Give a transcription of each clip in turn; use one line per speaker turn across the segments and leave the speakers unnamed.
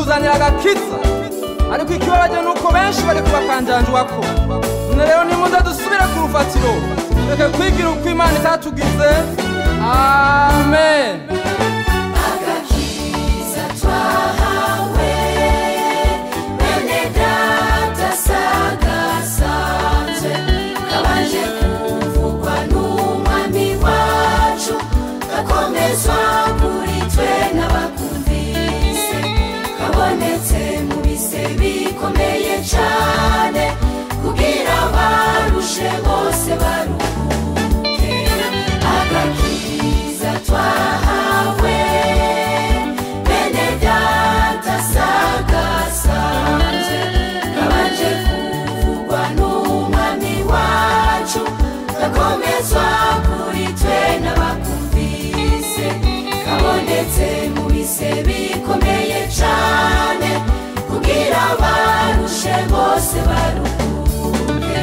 kutuzanira agakiza, ariko ikibabaje nuko benshi bari kubakanjanjwako. None rero nimuze dusubire ku rufatiro, reke kwigira uko Imana itatugize. Amen.
Agakiza twahawe bene data sagasanzwe, kabanje kuvugwa n'umwami wacu, gakomezwa kuri twe n'abakumvise, kabonetse mu bise bikomeye cane, kugira abarushe bose baruhuke. Agakiza twahawe bene data sagasanzwe, kabanje kuvugwa n'umwami wacu, gakomezwa kuri twe n'abakumvise, kabonetse mu bise bikomeye cane, kugira abarushe bose baruhuke.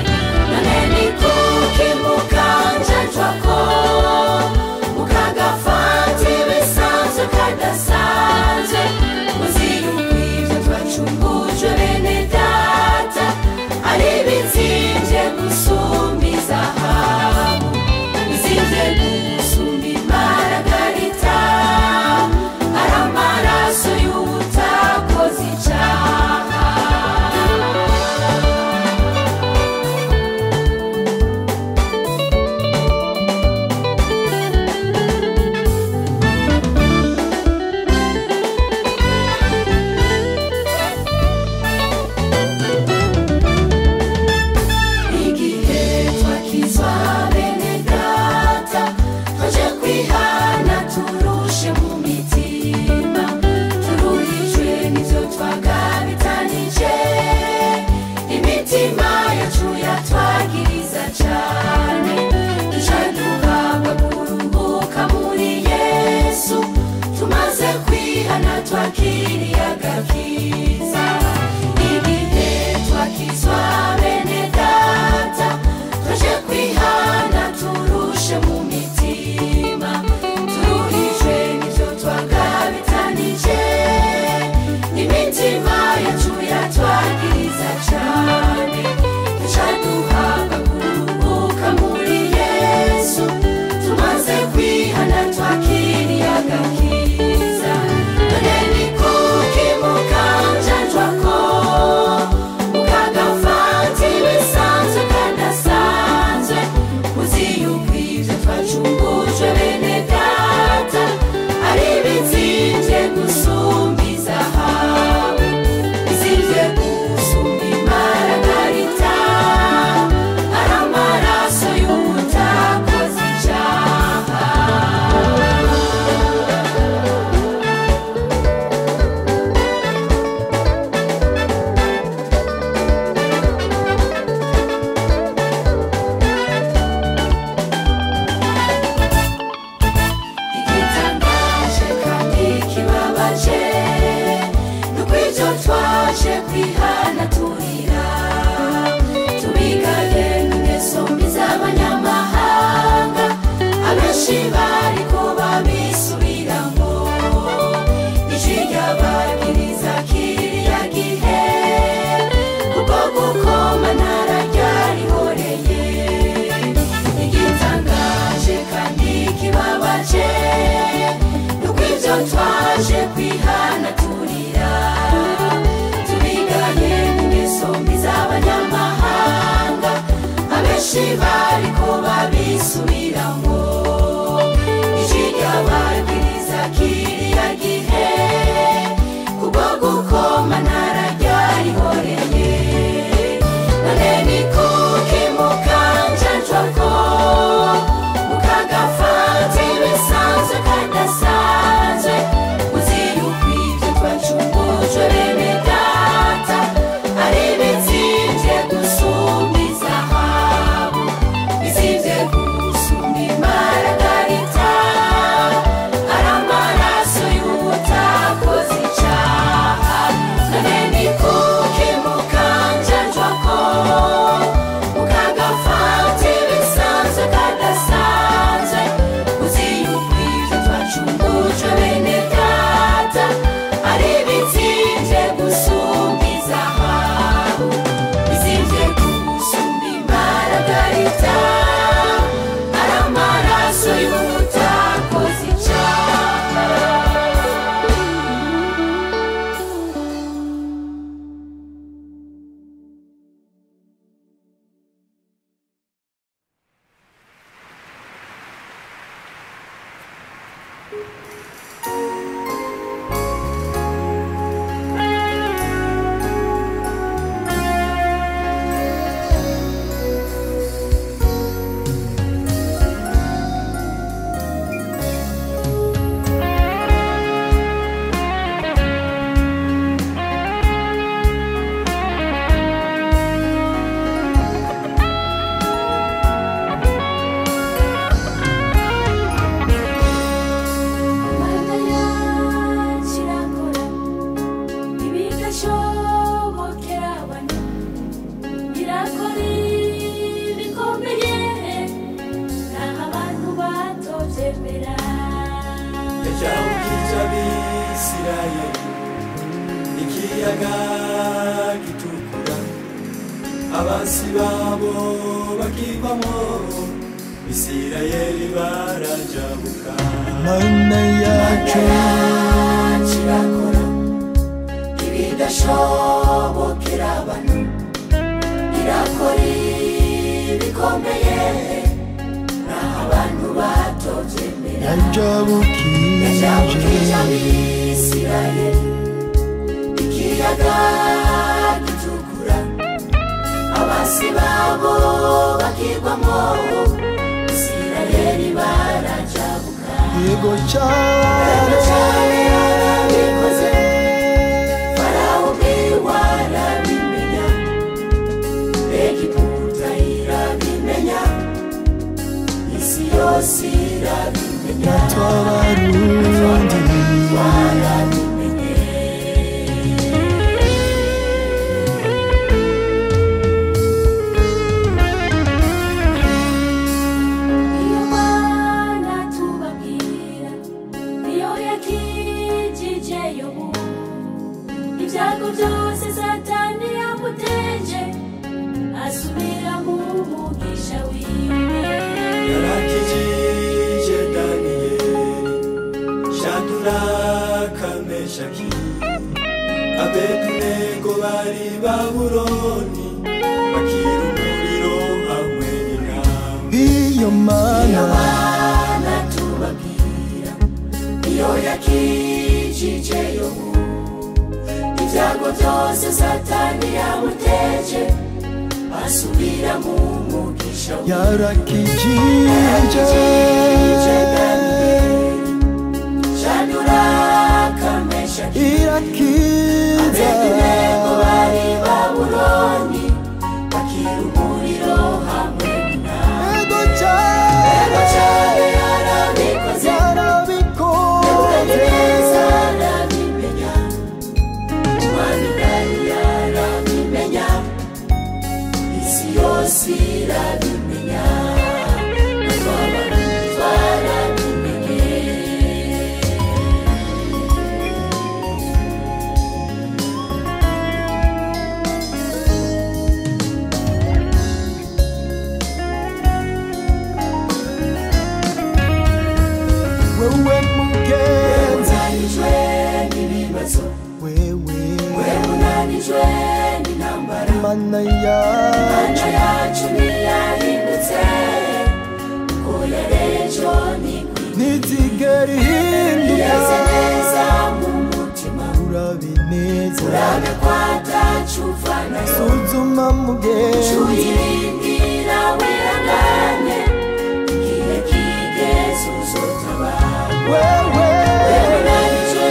None ni kuki mukanjanjwako, mukagafata ibisanzwe kadasanzwe, muzi yuko ivyo twacungujwe bene data ari bizimvye gusumba izahabu, bizimvye gusumba imaragarita, ari amaraso y'uwutakoze icaha. Igihe twakizwa bene data, twaje kwihana turushe mu mitima, turuhijwe n'ivyo twagabitanije, imitima yacu yatwagiriza cane, duca duhabwa kuruhuka muri Yesu, tumaze kwihana twakiriye agakiza. Igihe twakizwa bene data, twaje kwihana turushe mu mitima, turuhijwe n'ivyo twagabitanije, imitima yacu yatwagiriza cane, duca duhabwa kuruhuka muri Yesu, tumaze kwihana twakiriye agakiza. None ni kuki mukanjanjwako, mukagafata ibisanzwe kadasanzwe, muzi yuko ivyo twacungujwe bene data ari bizimvye gusumba izahabu, bizimvye gusumba imaragarita, ari amaraso y'uwutakoze icaha. Igitangaje kandi kibabaje, nuko ivyo twaje kwihana turira, tubigaye n'ingeso mbi z'abanyamahanga, abenshi bariko babisubiramwo. Ijwi ry'abagiriza kiriya gihe, kubwo gukoma ntara ryarihoreye. Igitangaje kandi kibabaje, nuko ivyo twaje kwihana turira, tubigaye n'ingeso mbi z'abanyamahanga, abenshi bariko babisubiramwo. Ijwi ry'abagiriza kiriya gihe, kubwo gukoma ntara ryarihoreye. None ni kuki mukanjanjwako, mukagafata ibisanzwe kadasanzwe, muzi yuko ivyo twacungujwe bene data ari bizimvye gusumba izahabu, bizimvye gusumba
ikiyaga gitukura abansi babo bakigwamo Isirayeli barajabuka Mana yacu
irakora ibidashobokera abantu irakora ibikomeye naho abantu batovyemera yajabukije Isirayeli ikiyaga gitukura abasi babo bakigwamo Isirayeli barajabuka
yego cyane
yarabikoze Farawo warabimenya Egiputa irabimenya isi yose irabimenya
twabarundi
warabimenye iyo Mana tubabwira niyo yakijije Yobu ibyago byose Satani yamuteje asubira mu mugisha wiwe
yarakijije Daniyeli Shadraka Meshaki Abednego bari Babuloni bakira umuriro hamwe n'intama iyo Mana
tubabwira niyo yakijije Yobu ibyago byose Satani yamuteje asubira mu mugisha
yarakijije
Daniyeli Shadraka Meshaki
irakiza
Abednego bari Babuloni bakira umuriro hamwe n'intama
ego cyane
yarabikoze neza arabimenya Imana yarabimenya isi yose irabimenya twarabimenye
wewe mugenzi
unanijwe n'ibibazo
wewe
unanijwe n'intambara
Mana
yacu ntiyahindutse ko yarejo
ntizigera ihinduka
yeze neza mu mutima
urabineza
urabe kwatacuva nayo
suzuma mugenzi
tuyirindira wihanganye igihe kigeze uzotabara
wewe
unanijwe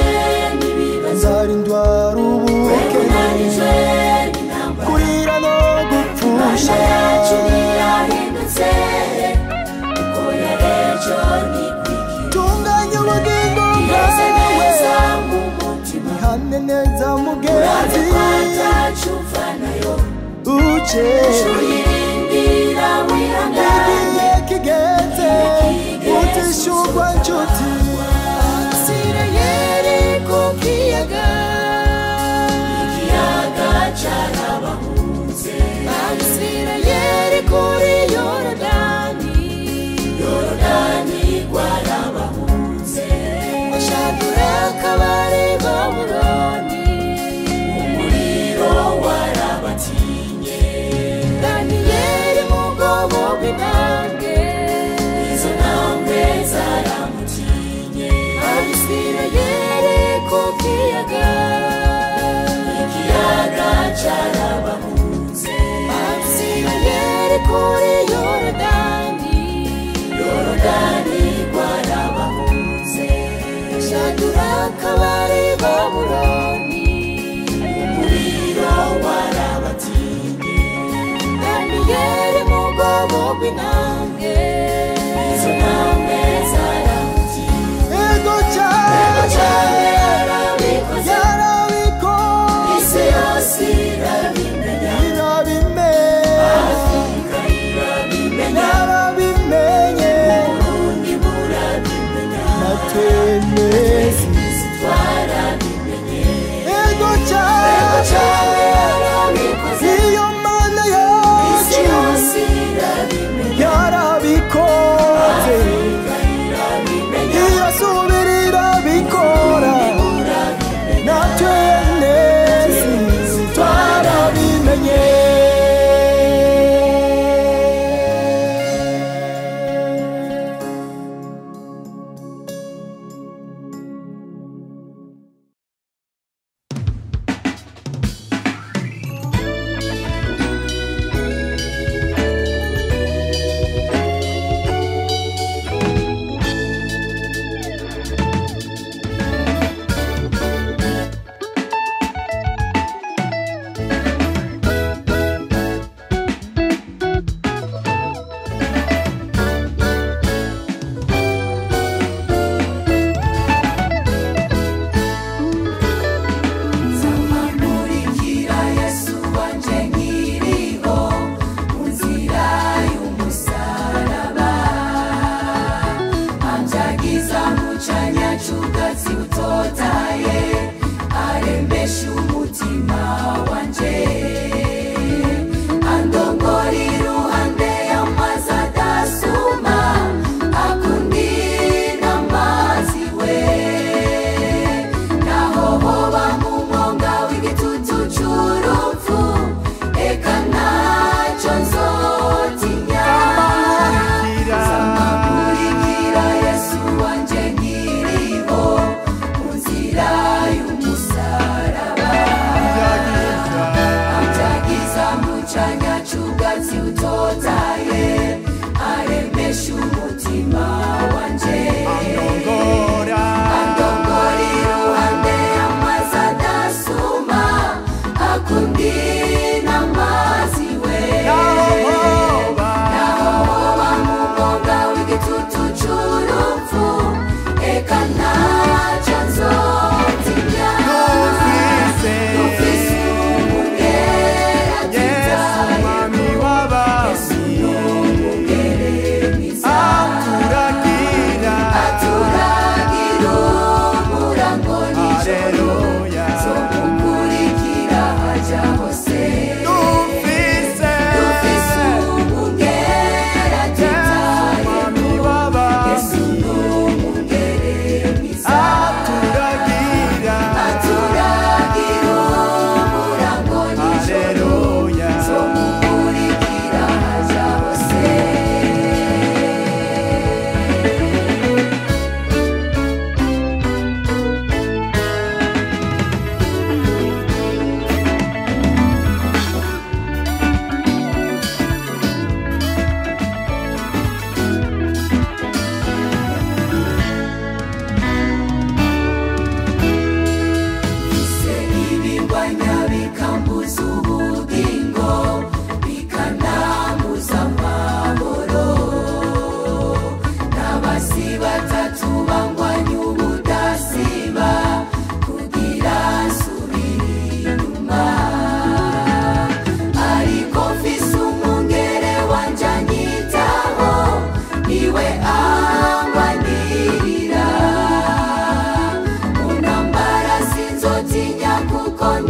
n'ibibazo
nzarindwa rubuke
unanijwe n'intambara
kurira no gupfusha
Mana yacu ntiyahindutse uko yarejo
tunganya ubugingo
yeze
bwawe
neza mu mutima
ihane neza mugenzi
urabe kwatacuva nayo
uce
tuyirindira wihanganye
igihe kigeze utishurwa nshuti
Isirayeli ku kiyaga ikiyaga carabahunze Isirayeli kuri Yorodani rwarabahunze Shadraka bari Babuloni umuriro warabatinye Daniyeli mu bwobo bw'intambwe izo ntambwe zaramutinye Abisirayeli ku kiyaga ikiyaga carabahunze Abisirayeli kuri Yorodani rwarabahunze Shadraka bari Babuloni umuriro warabatinye Daniyeli mu bwobo bw'intambwe izo ntambwe zaramutinye
ego cyane
yarabikoze isi yose irabimenya Afurika irabimenya
narabimenye
Burundi burabimenya
natwemezi
twese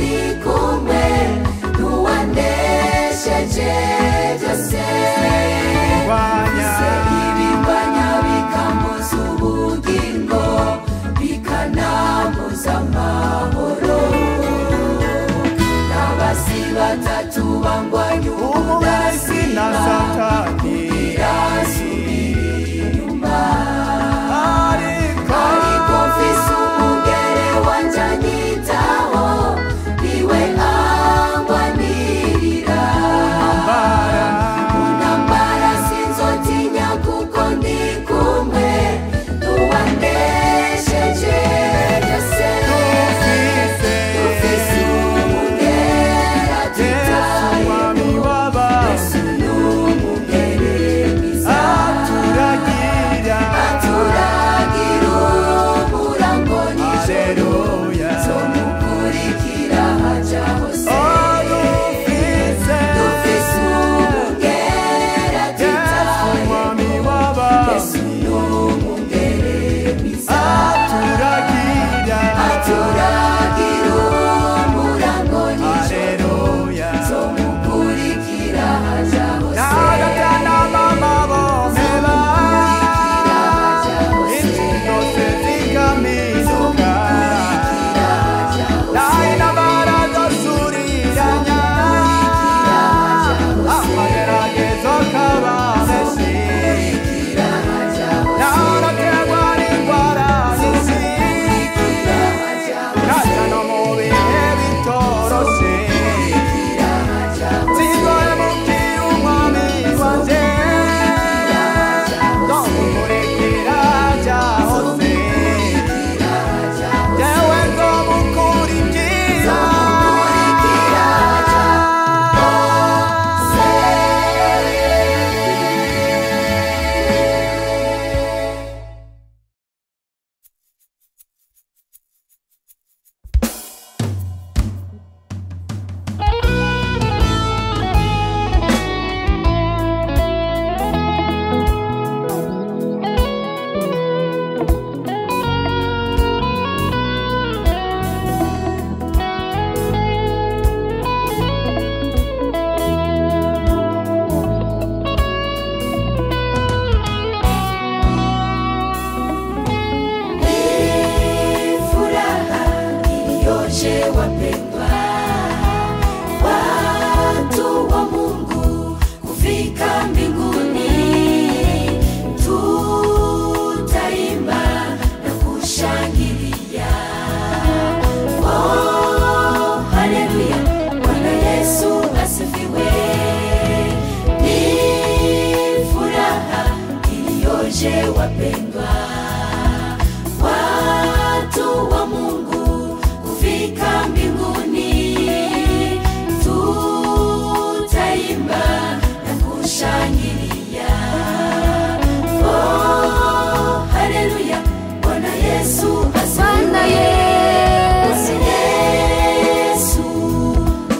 ndikumwe n'uwanesheje byose ibimbanya bikambuza ubugingo bikanambuza amahoro n'abasi batatu bangwanya umudasi na satani irasubira inyuma ariko mfise umugere wanje anyitaho niwe angwanirira unambara sinzotinya kuko ndi kumwe n'uwanesheje byose dufise umugere atitaye Yesu n'umugere mwiza aturagira umurango nijoro zomukurikira haja hose dufise umugere atitaye Yesu n'umugere mwiza aturagira umurango nijoro zomukurikira haja hose wapendwa watu wa Mungu kufika mbinguni tutaimba na kushangilia oh haleluya Bwana Yesu asifiwe ni furaha iliyoje wapendwa watu wa Mungu kufika mbinguni tutaimba na kushangilia oh haleluya Bwana Yesu asifiwe Yesu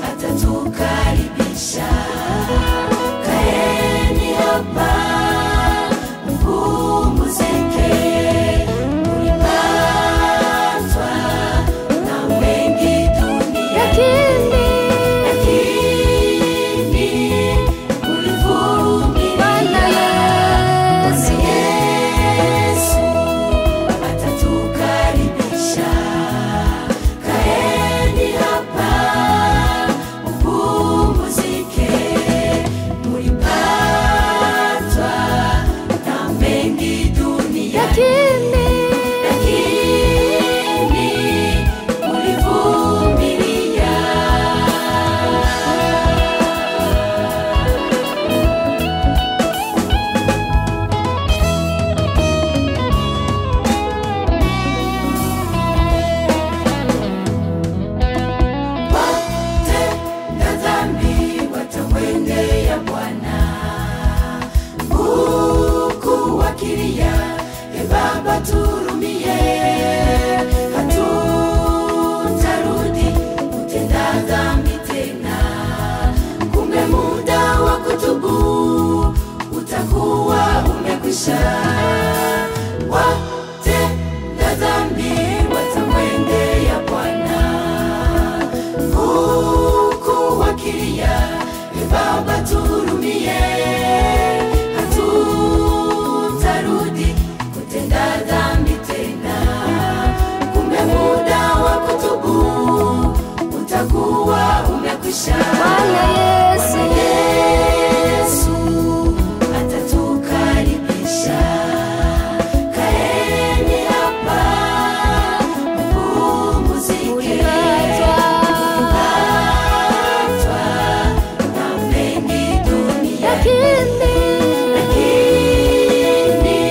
atatukaribisha kaeni hapa mpumzike ulikuwa umekwisha.
Bwana Yesu,
Yesu atatukaribisha. Kaeni hapa mpumzike.
ulipatwa
Patwa na mengi dunia,
lakini
lakini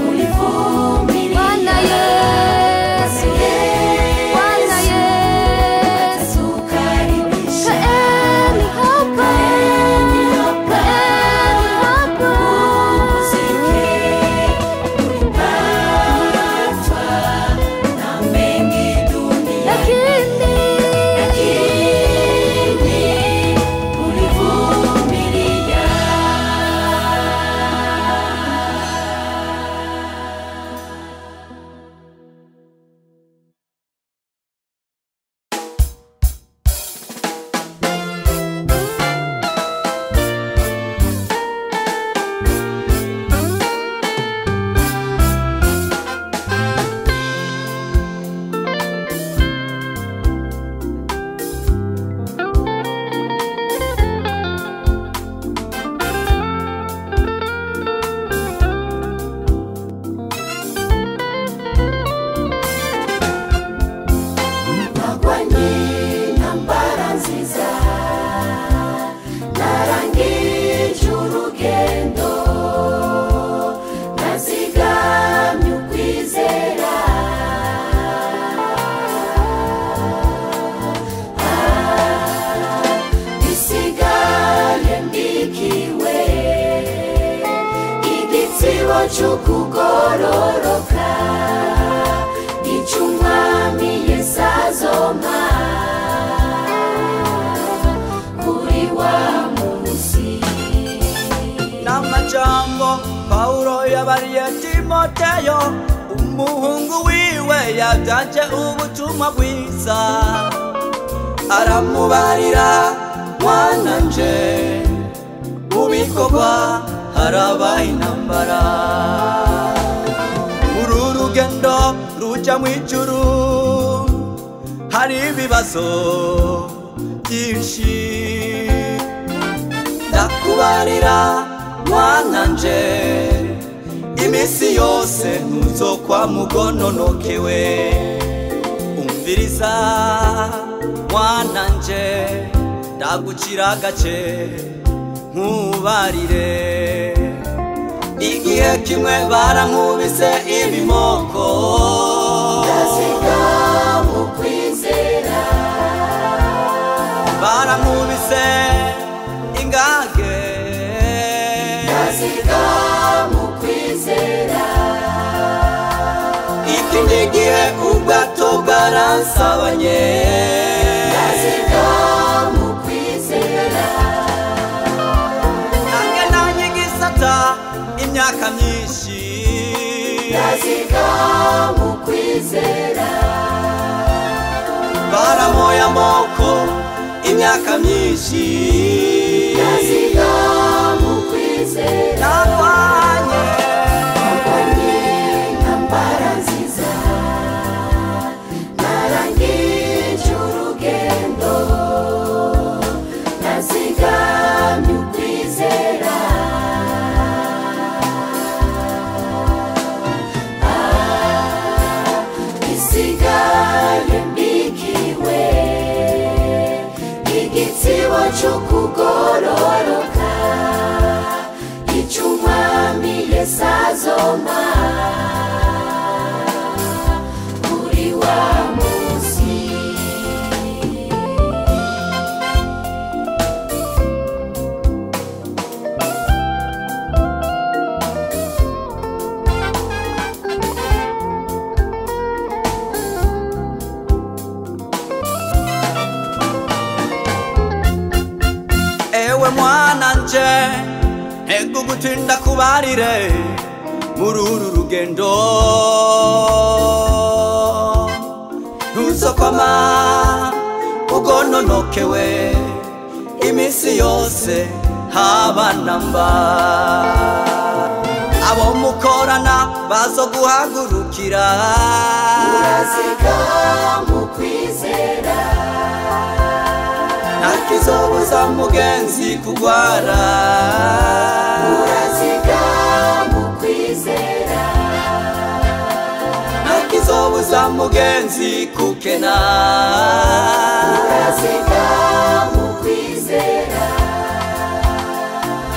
ulivumilia.
Bwana Yesu, Bwana Yesu,
atatukaribisha.
kaeni hapa,
Kaeni hapa mpumzike. Ulipatwa na mengi dunia,
lakini
ulivumilia. Magwanyi nambara nziza narangije urugendo, nazigamye ukwizera. Isigaye mbikiwe igitsibo c'ukugororoka, ic'umwami Yesu azompa kuri wa munsi.
n'amajambo Pawulo yabariye Timoteyo umuhungu wiwe yabyaje ubutumwa bwiza, aramubarira mwananje ubikorwa harabaye intambara, uru rugendo ruja mw'ijuru hari ibibazo byinshi, ndakubarira mwananje imisi yose ntuzokwa mugononokewe. Umviriza mwananje ndagucira agace nkubarire, igihe kimwe barankubise ibimoko,
Ndaziga mu kwizera,
barankubise ingage,
ndaziga mu kwizera.
ikindi gihe ubwato bwaransabanye,
Ndaziga mu kwizera,
nange nanye igisata imyaka myinshi,
ndaziga mu kwizera.
baramoye amoko imyaka myinshi,
Ndaziga mu kwizera.
narwanye
Magwanyi nambara nziza narangije urugendo, nazigamye ukwizera. Isigaye mbikiwe igitsibo c'ukugororoka, ic'umwami Yesu azompa kuri wa munsi.
ewe mwananje ego gutinda kubarire muri uru rugendo, ntuzokwama ugononokewe imisi yose haba namba, abo mukorana bazoguhagurukira,
Ndaziga mu kwizera,
ntakizobuza mugenzi kugwara
uraziga mu kwizera
ntakizobuza mugenzi kukena
uraziga mu kwizera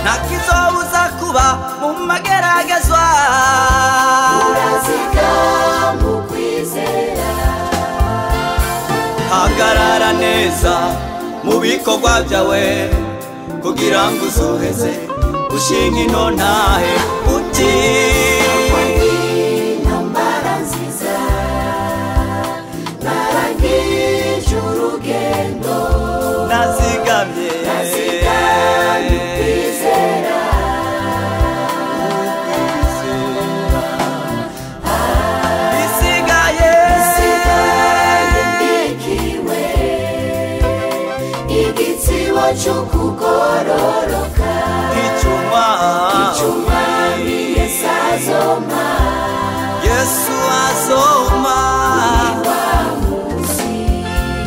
ntakizobuza kuba mu mageragezwa
uraziga mu kwizera
hagarara neza mu bikorwa byawe kugira ngo uzoheze ushinga ino ntahe uti
intambara nziza narangije urugendo
nazigamye
kwizera
isigaye
mbikiwe igitsibo cyo kugororoka
icuma
Yesu azoma
Yesu azoma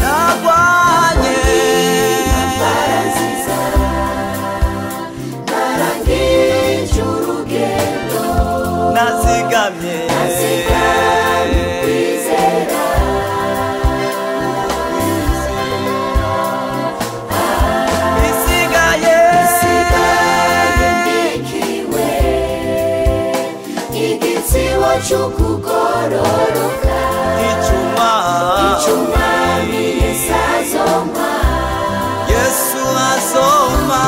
nagwanye
nziza narangije urugendo
nazigamye
kwizera
isigaye
mbikiwe igitsibo cyo kugororoka
icuma
Yesu azoma
Yesu azoma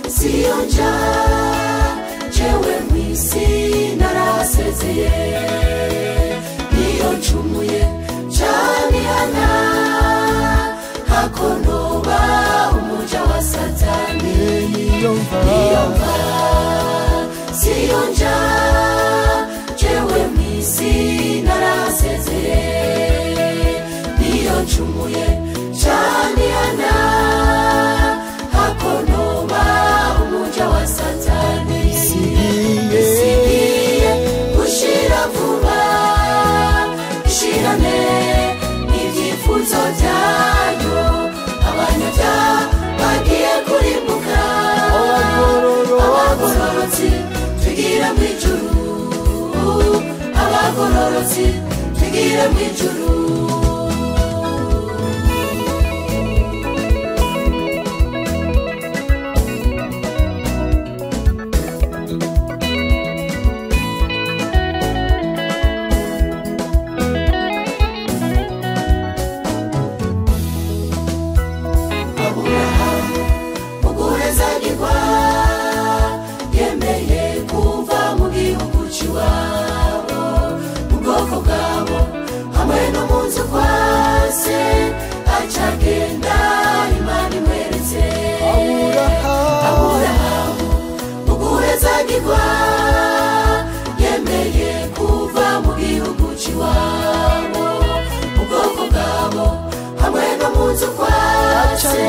sionja jewe mwisi narasezeye niyo ncumuye canihana hakonoba umuja wa satani niyomva sionja jewe mwisi narasezeye niyo ncumuye canihana hakonoba umuja wa satani isigiye gushira vuba ishirane n'ivyifuzo vyayo abanyabyaha bagiye kurimbuka abagororotsi twigira mw'ijuru abagororotsi twigire mw'ijuru yemeye kuva mu gihugu cy'iwabo ubwoko bwabo hamwe no mu nzu kwa se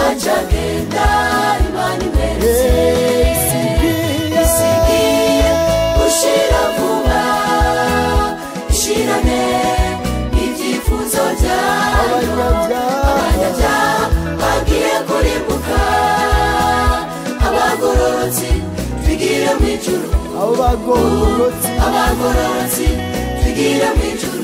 acagenda imana imweretse isigiye gushira vuba ishirane n'ibyifuzo byayo abanyabyaha bagiye kurimbuka abagororotsi twigire mw'ijuru abagororotsi twigire mw'ijuru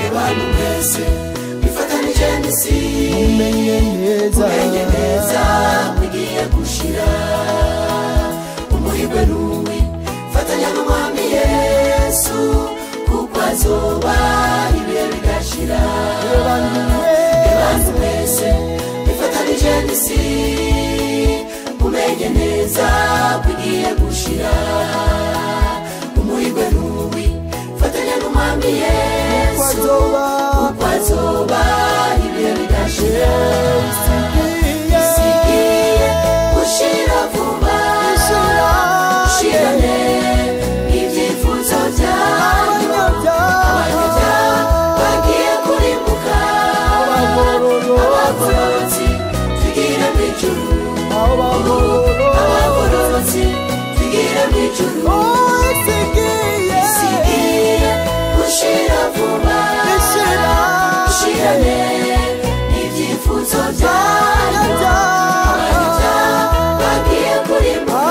abantu mwese bifatanije n'isi umenye neza mugiye gushira umuhigwe n'uwi azoba ibihe bidashira abantu mwese bifatanije n'isi umenye neza bigiye gushira umuhirwe n'uwi fatanya n'umwami Yesu uko azoba ibihe bidashira isigiye gushira vuba ushirane ibyifuzo byanyu abanyabyaha bagiye kurimbuka abagororotsi tugire mu ijuru abagororotsi tugire mu ijuru isigiye gushira vuba ushirane ibyifuzo byanyu abanyabyaha bagiye kurimbuka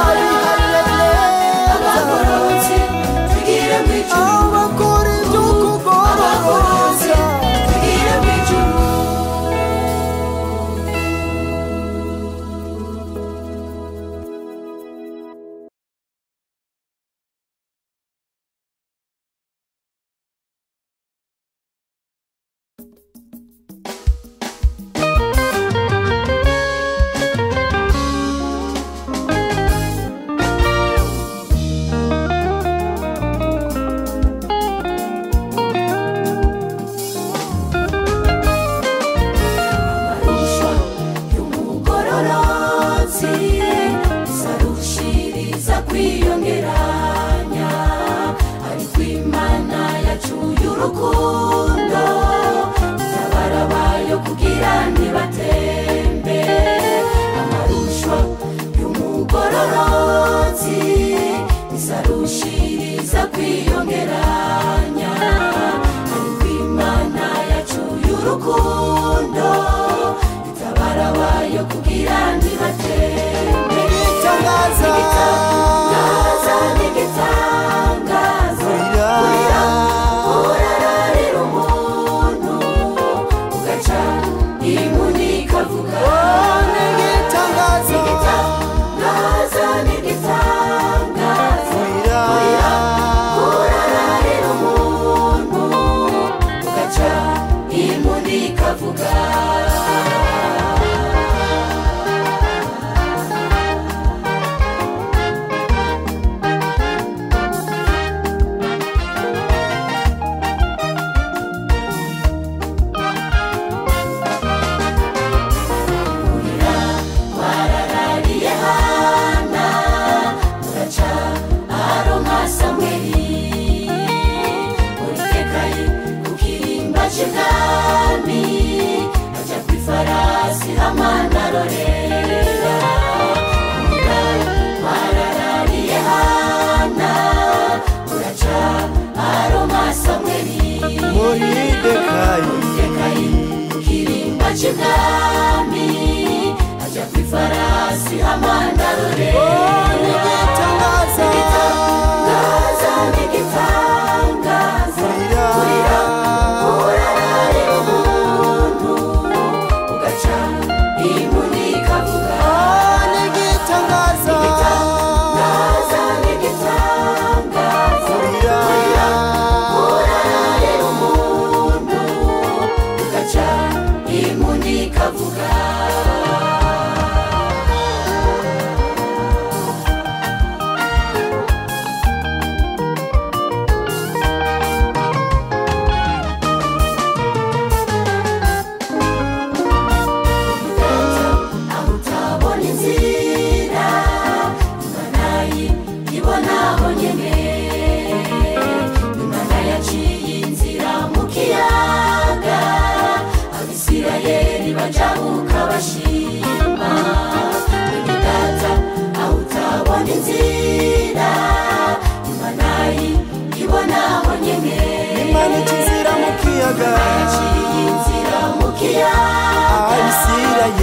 abagororotsi tugire mu ijuru abagororotsi tugire mu ijuru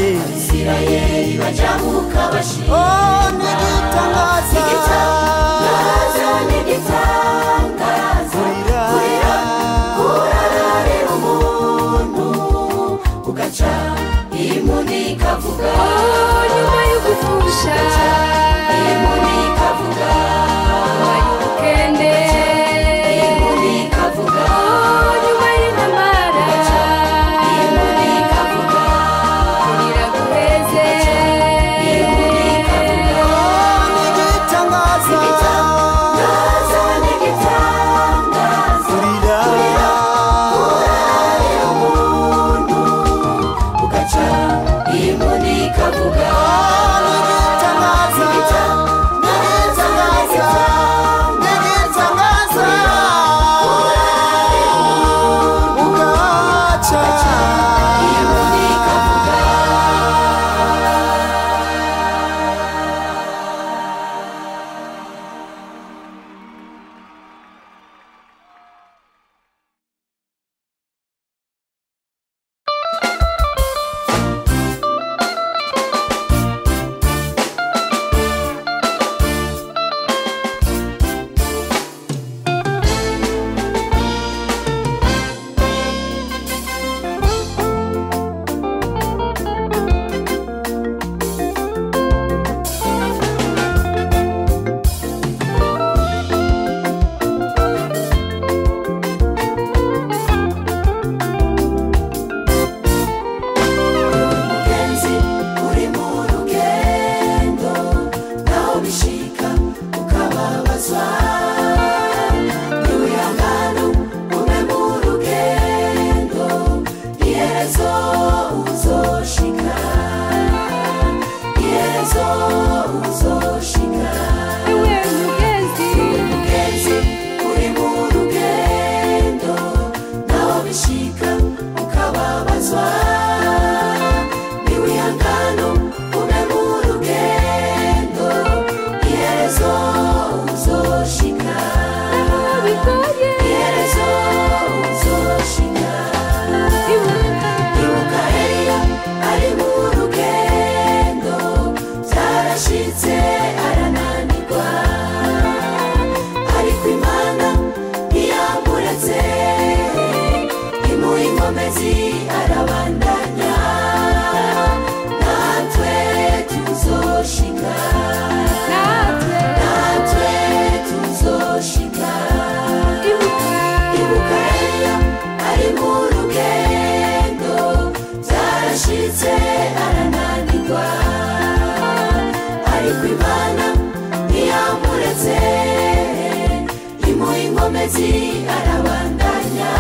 Abisirayeli bajabuka bashima n'igitangaza kurarare umuntu ugaca imuni ikavuga
nyuma yo gupfusha
imuni ikavuga
nyuma y'ubukende
imuni ikavuga ingomezi arabandanya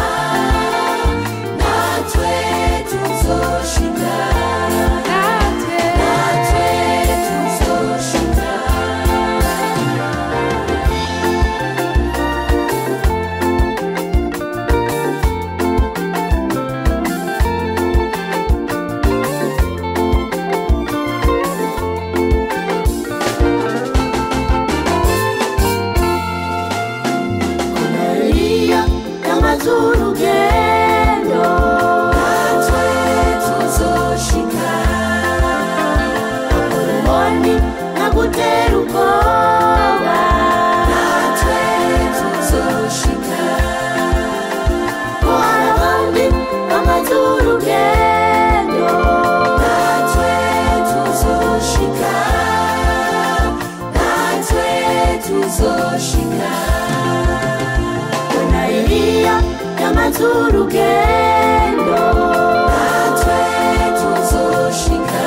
natwe tuzoshinga natwe tuzoshinga urugendo natwe tuzoshika uruboni nagutera ubwoba natwe tuzoshika hari abandi bamaze urugendo natwe tuzoshika natwe tuzoshika Eliya yamaze urugendo natwe tuzoshika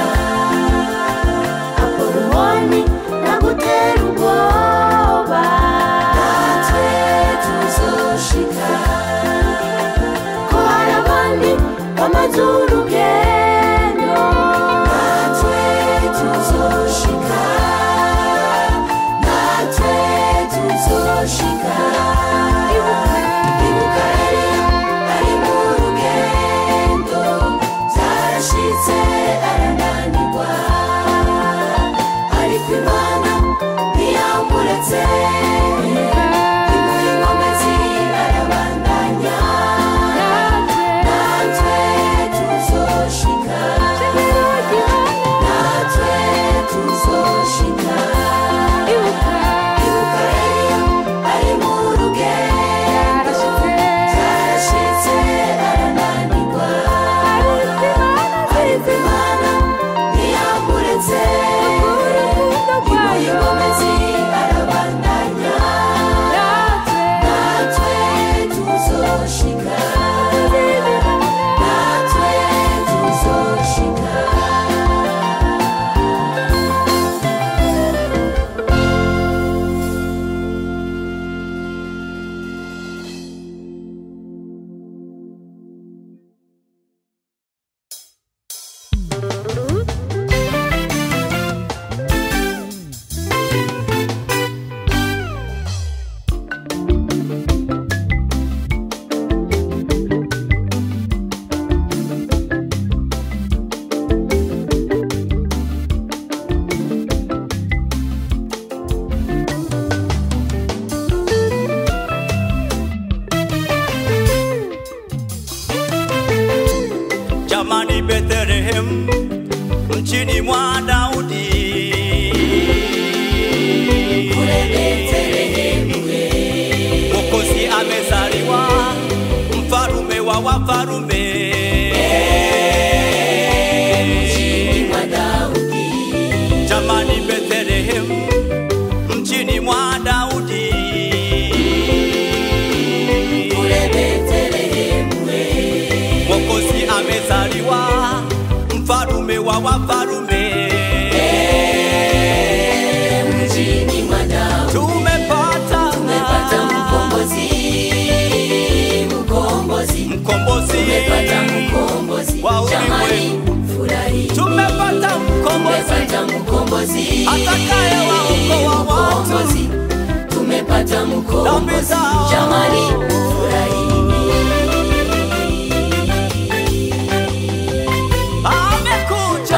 uruboni nagutera ubwoba natwe tuzoshika ko hari abandi bamaze urugendo natwe tuzoshika natwe tuzoshika arananirwa ariko Imana ntiyamuretse ingomezi arabandanya natwe tuzoshika natwe tuzoshika ibuka Eliya ari mu rugendo zarashitse arananirwa ariko Imana ntiyamuretse ingomezi arabandanya natwe tuzoshika natwe tuzoshika
Jamani Bethlehem mchini mwa Daudi
kule Bethlehem
Mwokozi amezaliwa mfarume wa wafarume
mchini mwa Daudi
Jamani Bethlehem mchini mwa Daudi
kule Bethlehem
Mwokozi amezaliwa mfarume wa wafarume
mchini mwa Daudi
tumepata
mkombozi tumepata mkombozi jamani furahi
tumepata mkombozi atakaye waokoa watu
tumepata mkombozi jamani furahi amekuja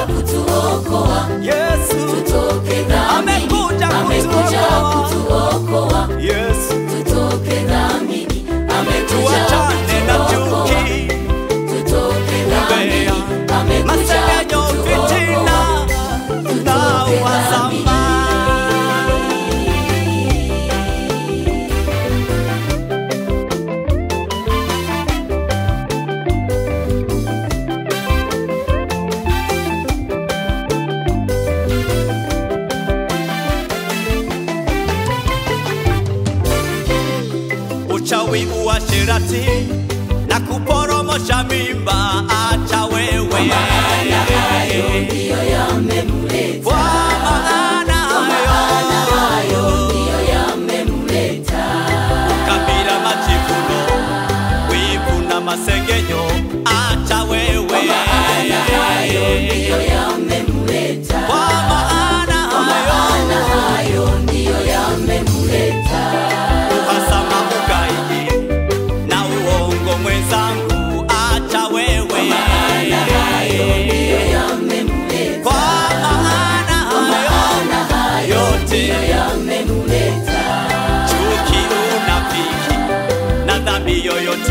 kutuokoa
Yesu
tutoke dhambi amekuja kutuokoa
Yesu
tutoke dhambi amekuja kutuokoa tutoke dhambi amekuja kutuokoa tutoke dhambi
uchawi uasherati na kuporomosha mimba acha wewe
kwa maana hayo ndiyo yamemleta
kwa maana hayo
ndiyo yamemleta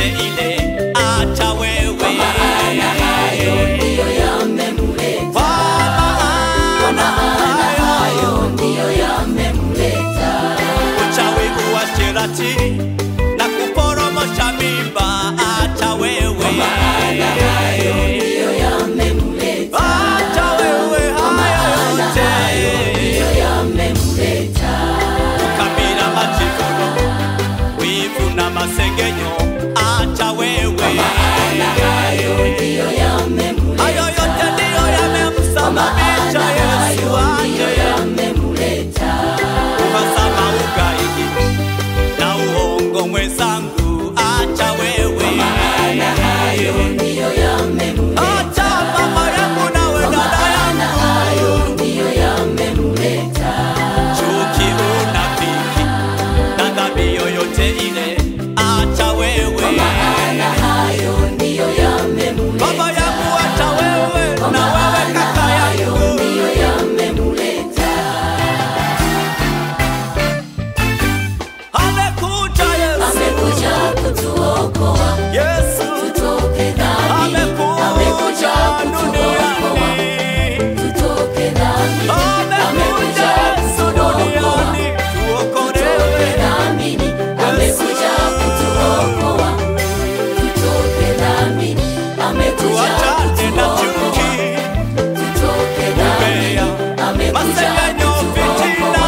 yote ile, acha wewe.
Kwa maana hayo ndiyo yamemleta. Kwa maana hayo ndiyo yamemleta.
Uchawi, uasherati na kuporomosha mimba, acha wewe.
Kwa maana hayo ndiyo yamemleta.
Acha wewe hayo
ndiyo yamemleta.
Kabila, majivuno, wivu na masengenyo, acha wewe.
Kwa maana hayo ndiyo yamemleta.
Hayo yote ndiyo yamemsababisha Yesu aje.
Yamemleta.
Uhasama, ugaidi na uongo mwenzangu, acha wewe.
Kwa maana hayo ndiyo yamemleta.
Acha mama yangu nawe dada yangu.
Hayo ndiyo yamemleta.
Chuki, unafiki na dhambi yoyote ile, acha wewe.
Kwa maana hayo ndiyo yamemleta.
Baba yangu, acha wewe, na wewe kaka yangu.
Ndiyo yamemleta.
Amekuja Yesu.
Amekuja kutuokoa.
Yesu
Tutoke dhambi. Amekuja kutuokoa.
duniani.
Tutoke dhambi.
Amekuja Yesu duniani, tuokolewe.
Dhamini. Amekuja kutuokoa. Tutoke dhamini. Amekuja
Tuachane na chuki,
kutuokoa. Tutoke dhamini.
ubea,
Amekuja
masengenyo, fitina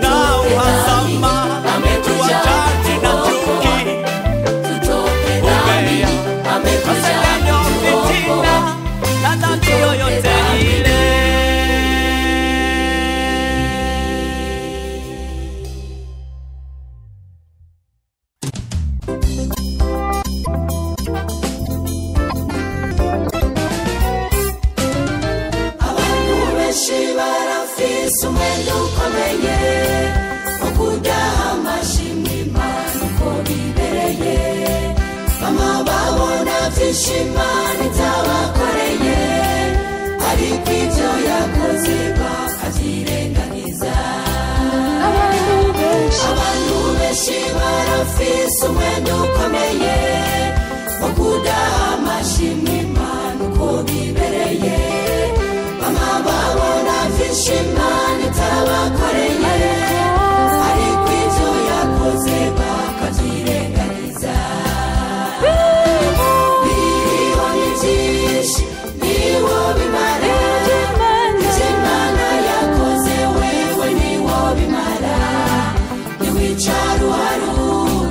na uhasama. Tuachane na chuki,
Tutoke dhamini. Amekuja
masengenyo, fitina na dhambi yoyote ile.
Abantu benshi barafise umwenda ukomeye wo kudaha amashimwe Imana uko bibereye. Bama babona vyinshi Imana itabakoreye, ariko ivyo yakoze bakavyirengagiza. Abantu benshi barafise umwenda ukomeye wo kudaha amashimwe Imana uko bibereye. Bama babona vyinshi Imana itabakoreye, ariko ivyo yakoze bakavyirengagiza. Biriho ni vyinshi niwo bimara. Ivyo Imana yakoze wewe niwo bimara. Niwicara uharure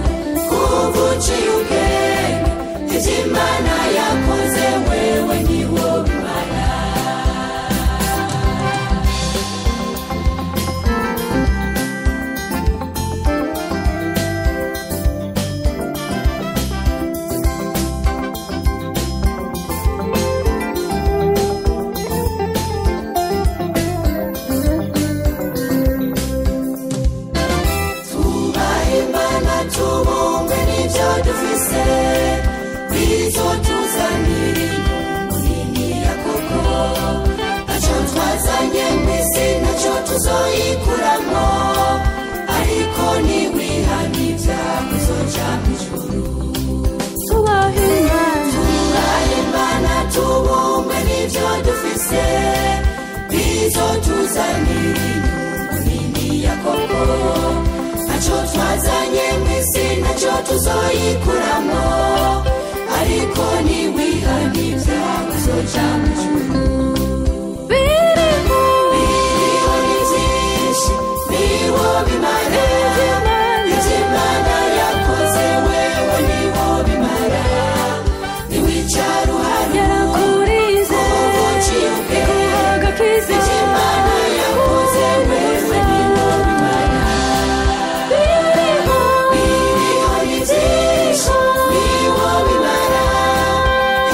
kumva uciye ubwenge. Ivyo Imana yakoze wewe niwo bimara. Tubahe Imana tubumbe n'ivyo dufise, bizotuzanira inyungu niniya koko. Naco twazanye mw'isi naco tuzoyikuramwo, ariko niwihana ivyaha uzoja mw'ijuru. Tubahe Imana tubumbe n'ivyo dufise, bizotuzanira inyungu niniya koko. Naco twazanye mw'isi naco tuzoyikuramwo, ariko niwihana ivyaha uzoja mw'ijuru. Biriho ni vyinshi niwo bimara. Ivyo Imana yakoze wewe niwo bimara. Niwicara uharure kumva uciye ubwenge. Ivyo Imana yakoze wewe niwo bimara. Biriho ni vyinshi niwo bimara.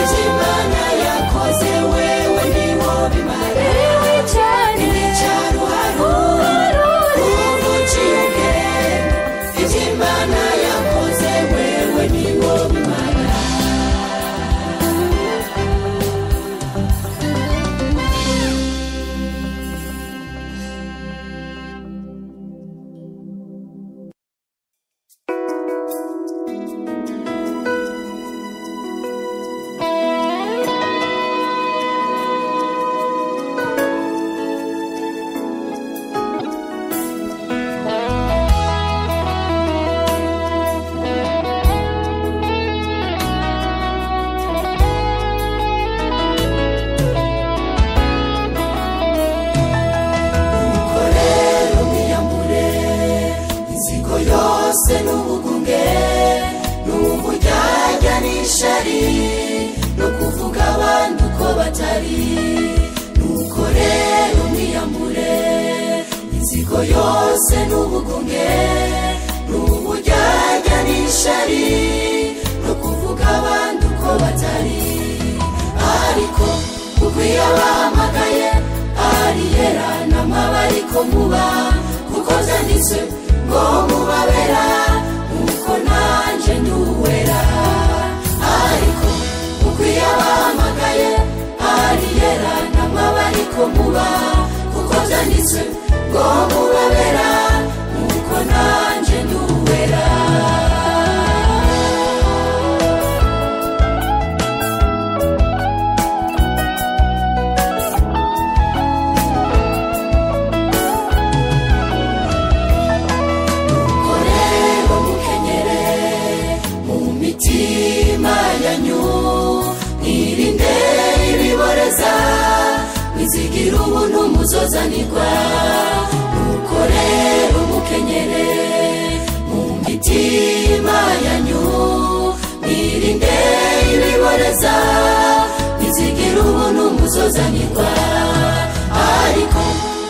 Ivyo Imana yakoze wewe inzigo yose n'ubugunge n'ubujyajya n'ishari no kuvuga abandi uko batari ariko kuko iyo abahamagaye ariyera n'amaba ariko muba kuko byanditswe ngo mubabera nk'uko nanjye nduwera ariko kuko iyo abahamagaye ariyera n'amaba ariko muba kuko byanditswe ngo mubabera nk'uko nanjye nduwera Wizigira ubuntu muzozanirwa nuko rero mukenyere mu mitima yanyu mwirinde ibiboreza wizigira ubuntu muzozanirwa ariko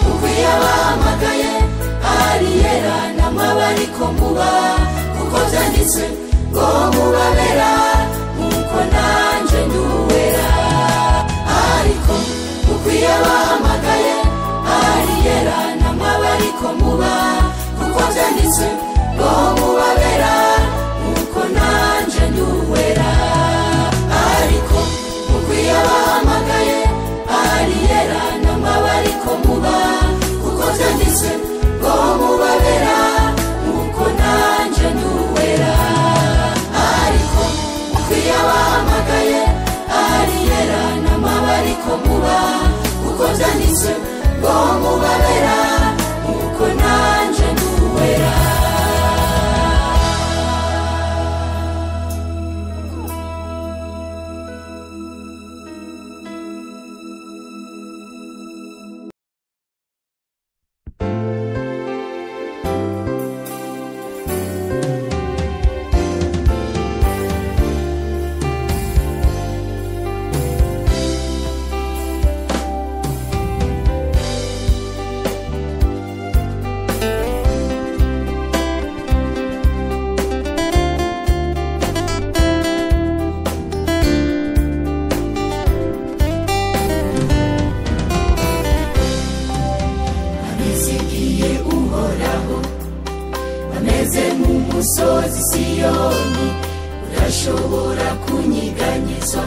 uko yabahamagaye ariyera n'amaba ariko muba kuko byanditswe ngo mubabera nk'uko nanjye nduwera ariko kuko iyo abahamagaye ariyera n'amaba ariko muba kuko byanditswe ngo mubabera nk'uko nanjye nduwera ariko kuko iyo abahamagaye ariyera n'amaba ariko muba kuko byanditswe ngo mubabera nk'uko nanjye nduwera ariko kuko iyo abahamagaye ariyera n'amaba ariko muba kuko byanditswe ngo mubabera nk'uko nanjye nduwera musozi Siyoni urashobora kunyiganyizwa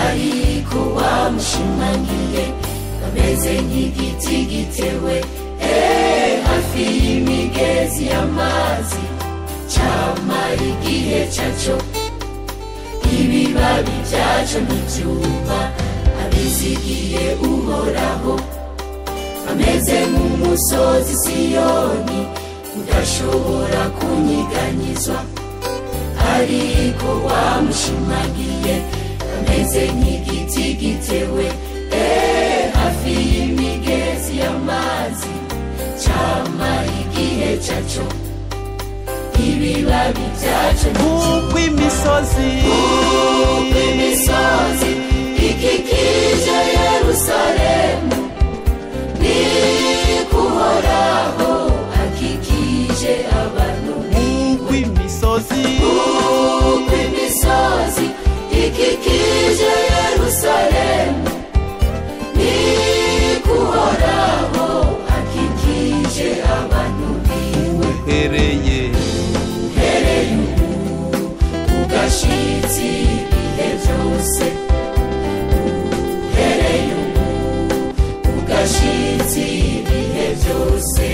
ariko wamushimangiye bameze nk'igiti gitewe hafi y'imigezi y'amazi cyama igihe cyaco ibibabi byaco ntibyuma abizigiye uhoraho bameze nk'umusozi Siyoni udashobora kunyiganyizwa ariko wamushimangiye bameze nk'igiti gitewe hafi y'imigezi y'amazi cyama igihe cyaco ibibabi byaco
nk'uko imisozi
ikikije Yerusalemu nikuhoraho akikije abantu
nk'uko imisozi
ikikije Yerusalemu nikuhoraho akikije abantu biwe
uhereye
ugashitsi ibihe byose uhereye ugashitsi ibihe byose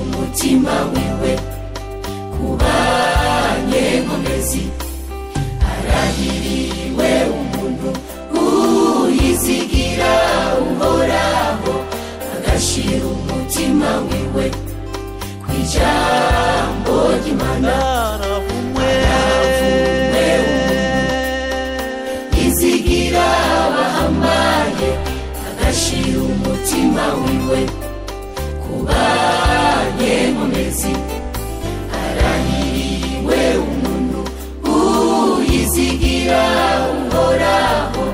umutima wiwe kubanye nkomezi arahiriwe umuntu uyizigira uhoraho agashira umutima wiwe kwijambo ry'Imana
naravumwe
izigira ugashira umutima wiwe kubanye nkomezi arahiriwe umuntu uyizigira uhoraho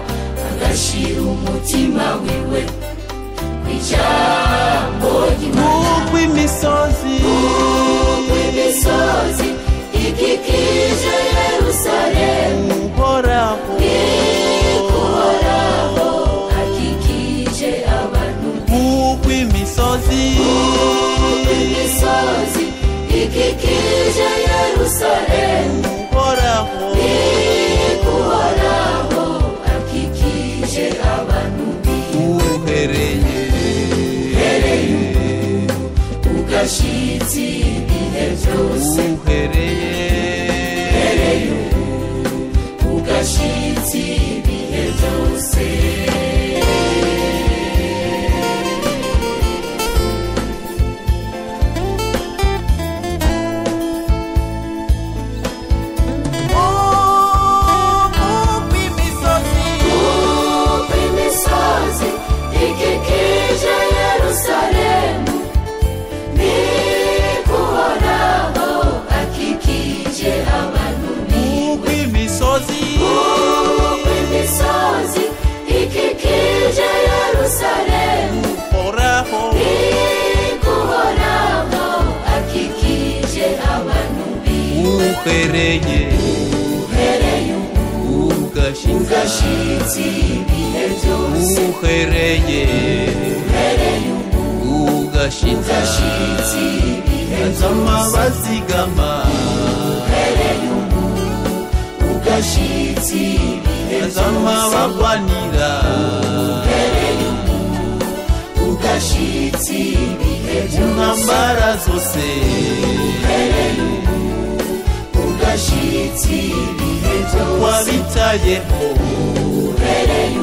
agashira umutima wiwe kw'ijambo ry'Imana
kw'imisozi ikikije Yerusalemu uhoraho akikije abantu kw'imisozi ikikije Yerusalemu uhoraho akikije abantu uhereye ugashitsi ibihe byose uhereye ugashitsi ibihe byose uhereye ugashitsi ibihe byose uhereye ugashitsi ibihe bazigama uhereye ugashitsi ibihe bagwanira uhereye ugashitsi ibihe ntambara zose uhereye ugashitsi ibihe byose wabitayeho uhereye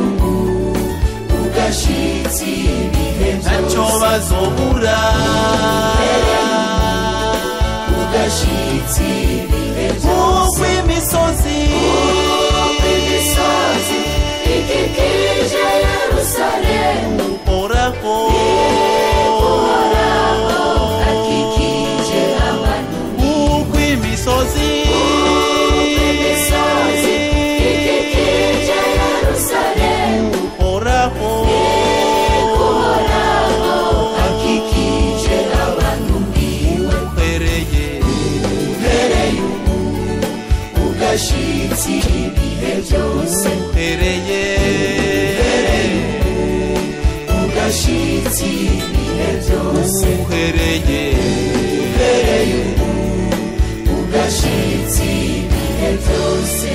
ugashitsi ibihe byose ntacyo bazobura ugashitsi ibihe byose kw'imisozi ikikije Yerusalemu uhoraho akikije abantu kw'imisozi ikikije Yerusalemu uhoraho akikije abantu biwe uhereye ugashitsi ibihe byose uhereye ugashitsi ibihe byose uhereye ugashitsi ibihe byose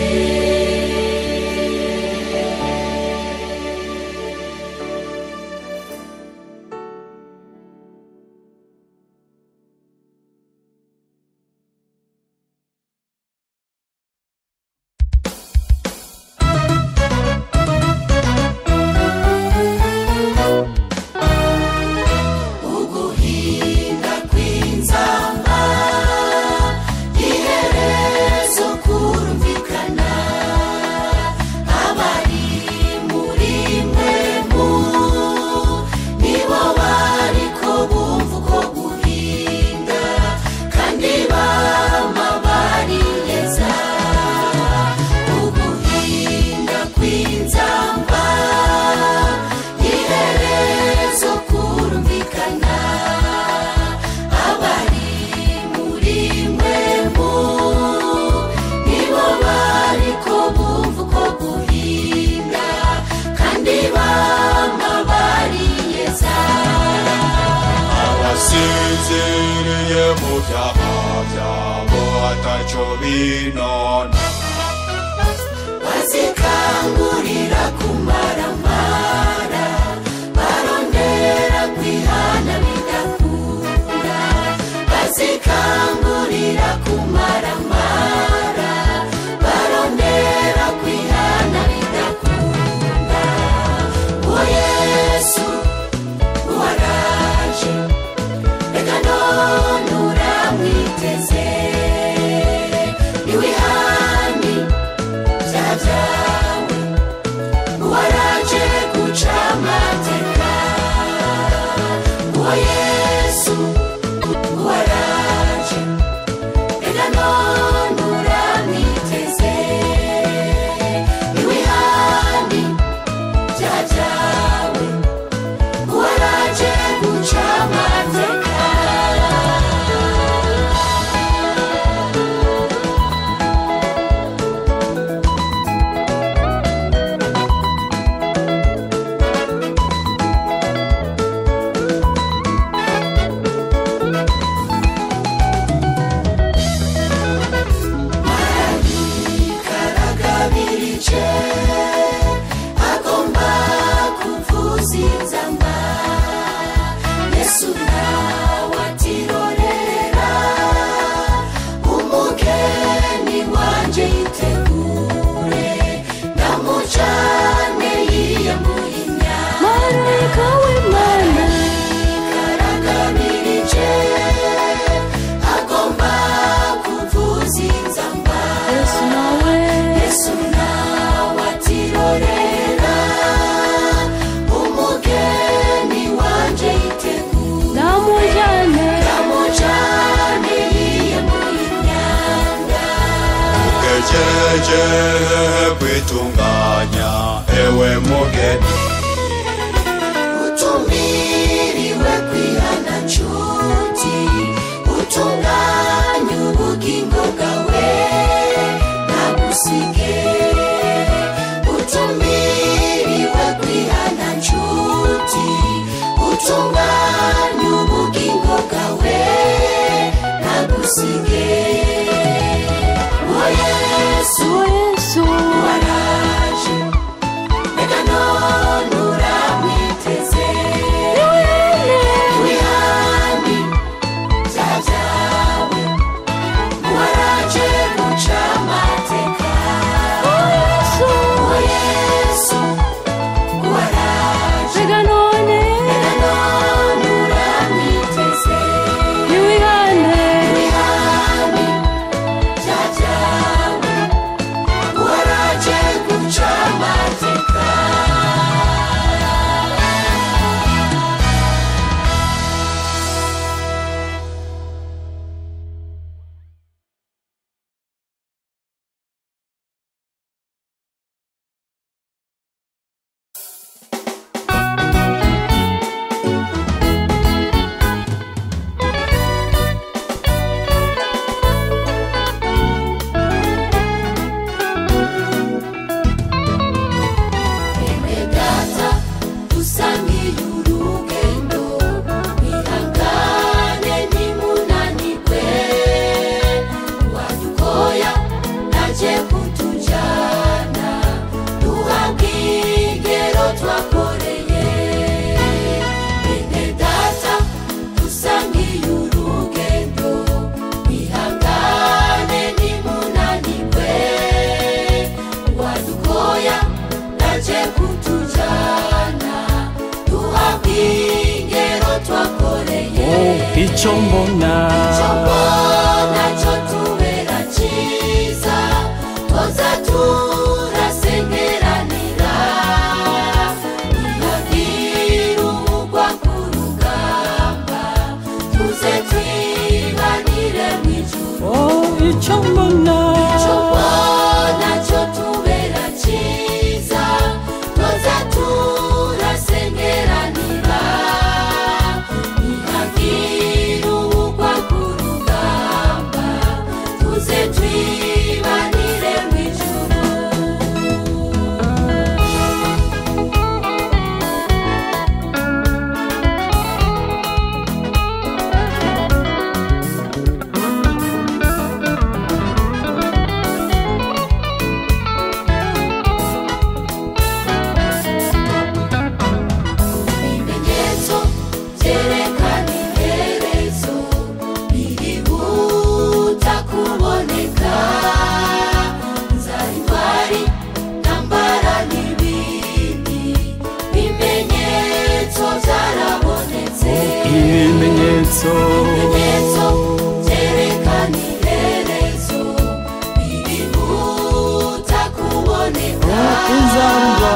bazikangurira kumaramara barondera kwihana bidakunda bazikangurira kumaramara barondera kwihana bidakunda uwo Yesu waraje reka none uramwiteze niwihani byawe waraje
ukomeje kwitunganya ewe mugeni.
Utumiriwe kwihana nshuti, utunganye ubugingo bwawe nagusige. Utumiriwe kwihana nshuti, utunganye ubugingo bwawe nagusige. Yesu waraje, reka none uramwiteze. Wihani bya byawe, waraje guca amateka. Yesu waraje, reka none uramwiteze. Wihani bya byawe, waraje guca amateka.
Icyo mbona
cyo tubera cyiza, twoza turasengeranira. Ntihagira umugwa ku rugamba, tuze twibanire mu ijuru.
icyo mbona
cyo tubera cyiza, twoza turasengeranira. Ntihagira umugwa ku rugamba, tuze twibanire mu ijuru. Ibimenyetso byerekana iherezo birihuta kuboneka. Nzari ntwari ntambara n'ibindi bimenyetso byarabonetse.
ibimenyetso
byerekana iherezo birihuta kuboneka.
inzara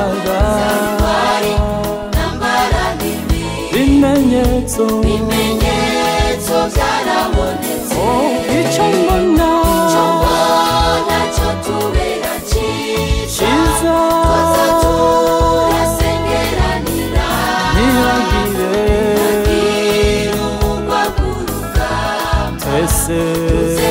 ntambara n'ibindi
ibimenyetso
byarabonetse.
icyo mbona
cyo tubera cyiza,
cyiza
twoza turasengeranira.
ntihagire
umugwa ku rugamba,
twese
tuze